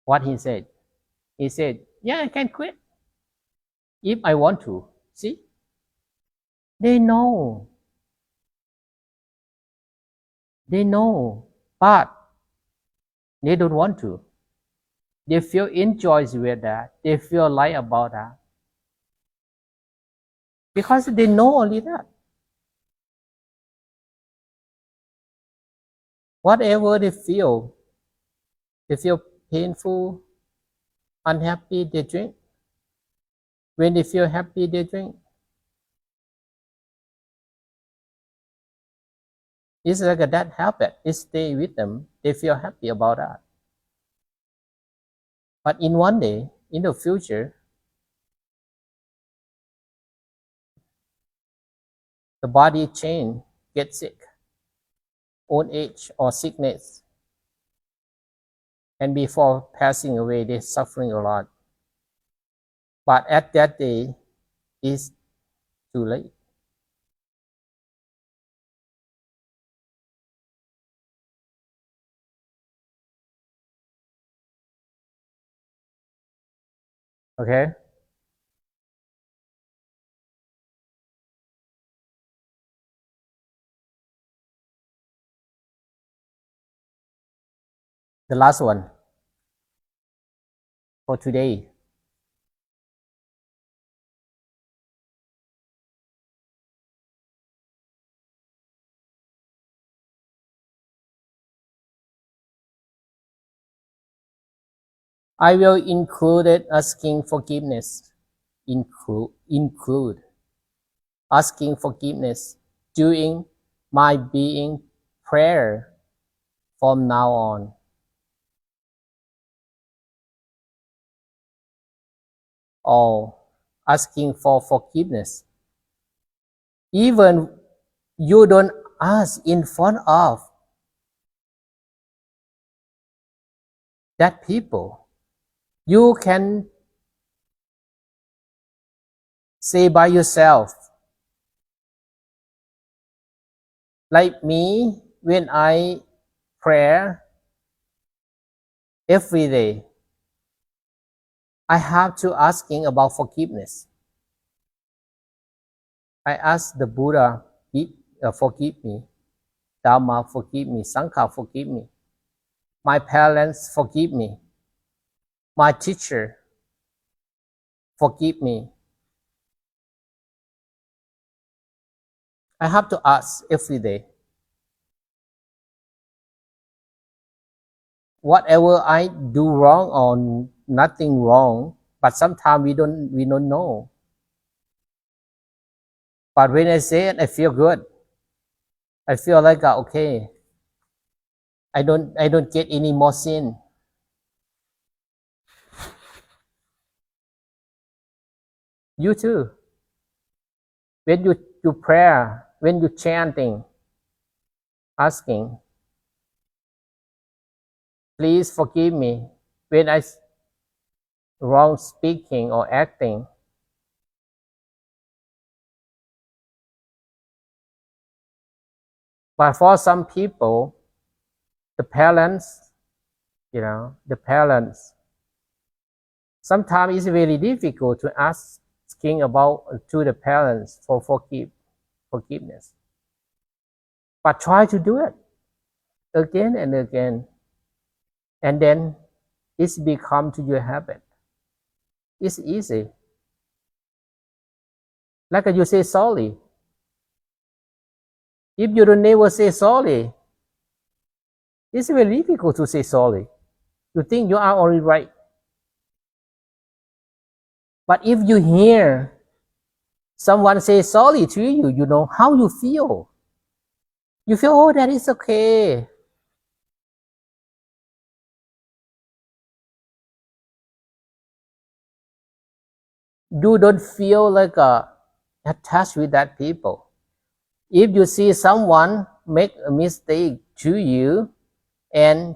What he said? He said, yeah, I can quit if I want to. See, they know, but they don't want to. They feel enjoys with that. They feel like about that because they know only that. Whatever they feel painful, unhappy, they drink. When they feel happy, they drink. It's like that habit. It stay with them. They feel happy about that. But in one day, in the future, the body change, get sick, old age or sickness, and before passing away, they're suffering a lot. But at that day, it's too late. Okay? The last one for today. I will include asking forgiveness. Include asking forgiveness during my being prayer from now on. Or asking for forgiveness. Even you don't ask in front of that people. You can say by yourself. Like me, when I pray every day, I have to asking about forgiveness. I ask the Buddha, forgive me. Dharma, forgive me. Sangha, forgive me. My parents, forgive me. My teacher, forgive me. I have to ask every day. Whatever I do wrong or nothing wrong, but sometimes we don't know. But when I say it, I feel good. I feel like okay. I don't get any more sin. You too. When you pray, when you chanting, asking, please forgive me when I wrong speaking or acting. But for some people, the parents, the parents, sometimes it's very difficult to asking about to the parents for forgiveness. But try to do it again and again, and then it's become to your habit. It's easy. Like you say sorry. If you don't never say sorry, it's very difficult to say sorry. You think you are already right. But if you hear someone say sorry to you, you know how you feel. You feel, oh, that is okay. You don't feel like attached with that people. If you see someone make a mistake to you and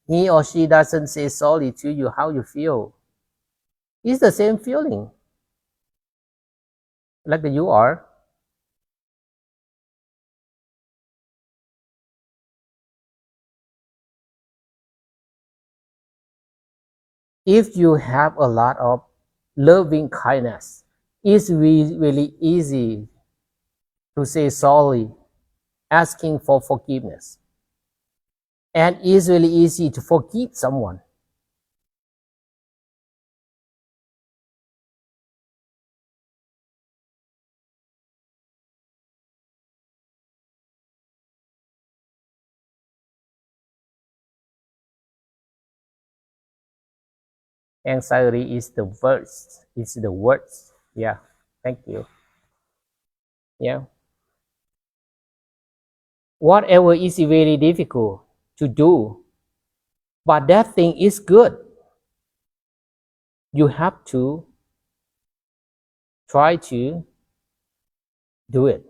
he or she doesn't say sorry to you, how you feel? It's the same feeling like you are. If you have a lot of loving kindness, it's really easy to say sorry, asking for forgiveness. And it's really easy to forgive someone. Anxiety is the worst. It's the worst. Yeah. Thank you. Yeah. Whatever is very difficult to do, but that thing is good. You have to try to do it.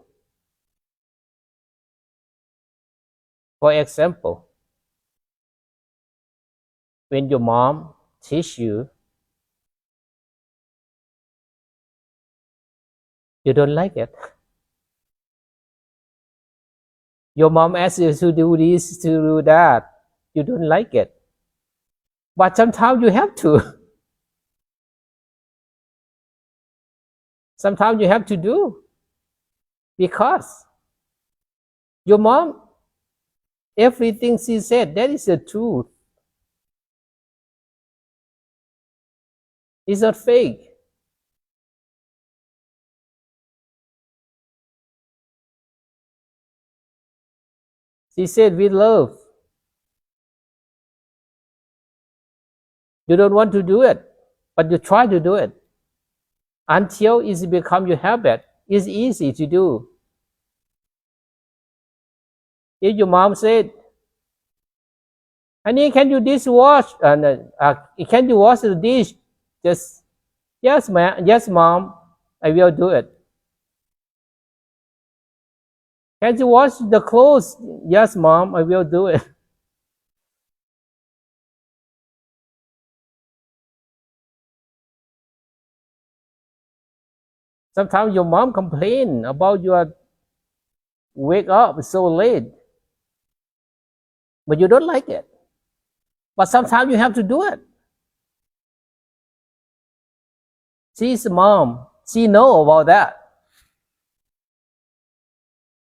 For example, when your mom teach you, you don't like it. Your mom asks you to do this, to do that. You don't like it. But sometimes you have to. Sometimes you have to do. Because your mom, everything she said, that is the truth. It's not fake. She said with love. You don't want to do it, but you try to do it until it becomes your habit. It's easy to do. If your mom said, "Honey, can you dishwash? Can you wash the dish?" Just yes, ma'am. Yes, mom. I will do it. Can you wash the clothes? Yes, mom. I will do it. Sometimes your mom complain about your wake up so late, but you don't like it. But sometimes you have to do it. She's a mom. She know about that.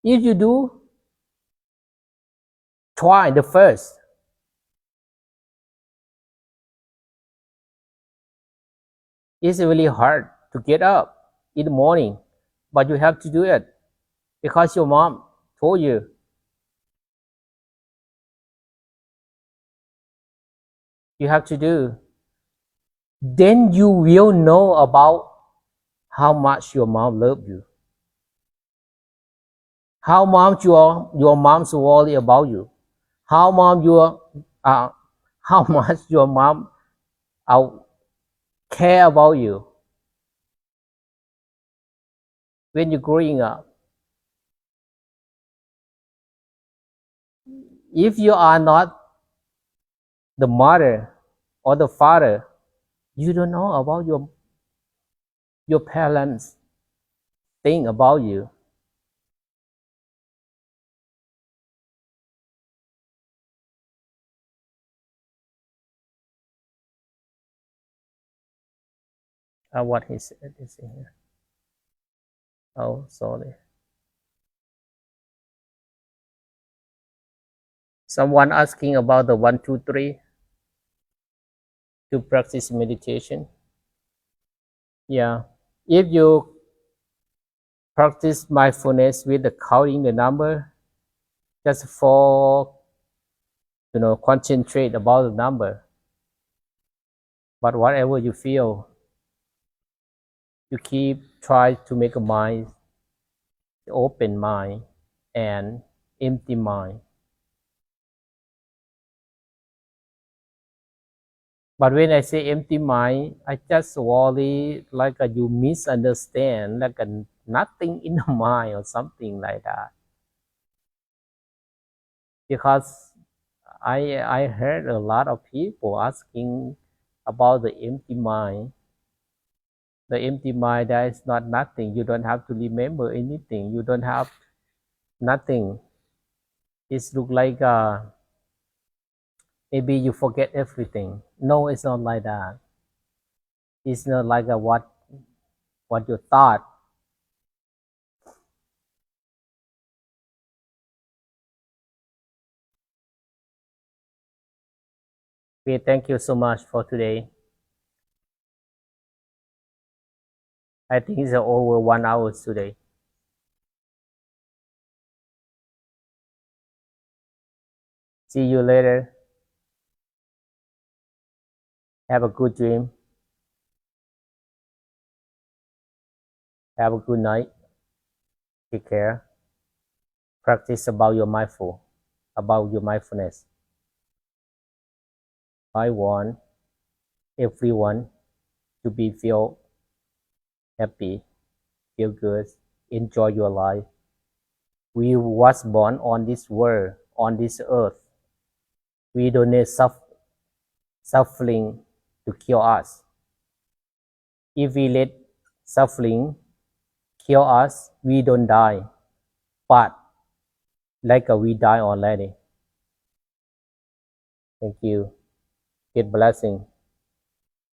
If you do, try the first. It's really hard to get up in the morning, but you have to do it because your mom told you. You have to do. Then you will know about how much your mom loves you. How much your mom's worry about you. How mom your how much your mom uh, care about you when you're growing up. If you are not the mother or the father, you don't know about your parents think about you. What he said is in here. Oh, sorry. Someone asking about the 1, 2, 3 to practice meditation. Yeah, if you practice mindfulness with the counting the number, just for concentrate about the number. But whatever you feel, you keep try to make a mind, open mind, and empty mind. But when I say empty mind, I just worry like you misunderstand, like nothing in the mind or something like that. Because I heard a lot of people asking about the empty mind. The empty mind, there is not nothing. You don't have to remember anything. You don't have nothing. It look like maybe you forget everything. No, it's not like that. It's not like what you thought. Okay, thank you so much for today. I think it's over 1 hour today. See you later. Have a good dream. Have a good night. Take care. Practice about your mindfulness. I want everyone to be feel happy, feel good, enjoy your life. We was born on this world, on this earth. We don't need suffering to kill us. If we let suffering kill us, we don't die. But like we die already. Thank you. Get blessing.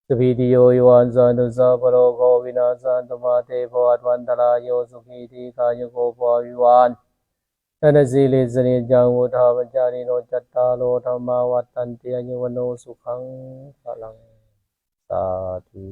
สพิติโยวิวันสันตุสัพพะโลกวินาศสันตุมาเตภวัตวันตรายโยสุขีทีขายุโกภวิวันนันสีลิสนิจังวุฒาปัญจาริโนจัตตาโลธรรมาวัฏตันติอายุวโนสุขังพลัง สาธุ